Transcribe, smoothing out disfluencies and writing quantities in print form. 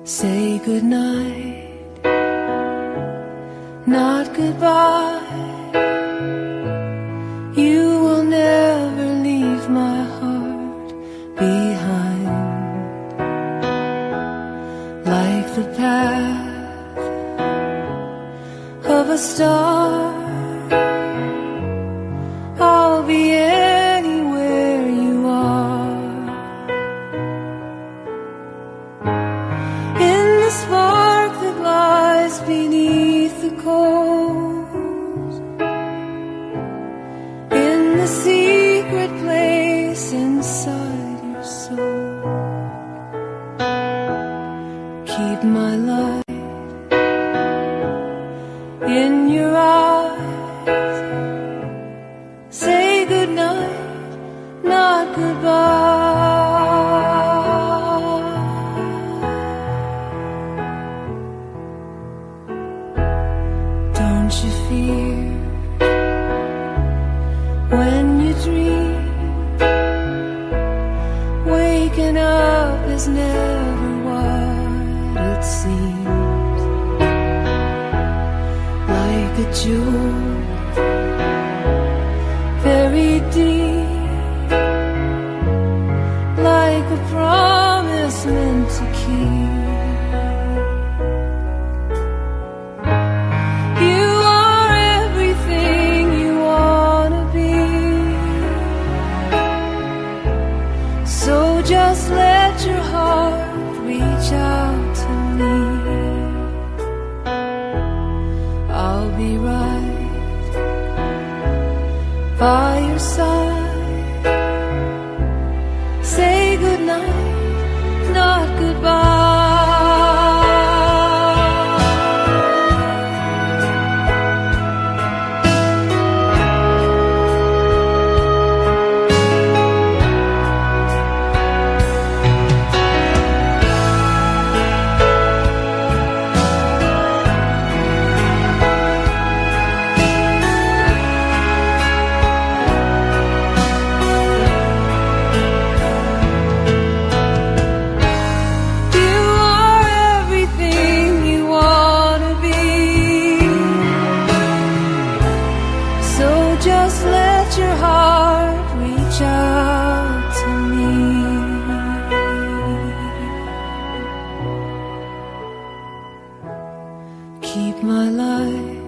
Say goodnight, not goodbye. You will never leave my heart behind. Like the path of a star, I'll be anywhere you are. In the spark that lies beneath the coals, in the secret place inside your soul, keep my light in your eyes. Say goodnight, not goodbye. Don't you fear when you dream, waking up is never what it seems. Like a jewel very deep, like a promise meant to keep. You are everything you wanna be, so just let your heart reach out to me. I'll be right by your side. Say goodnight, not goodbye. Just let your heart reach out to me. Keep my light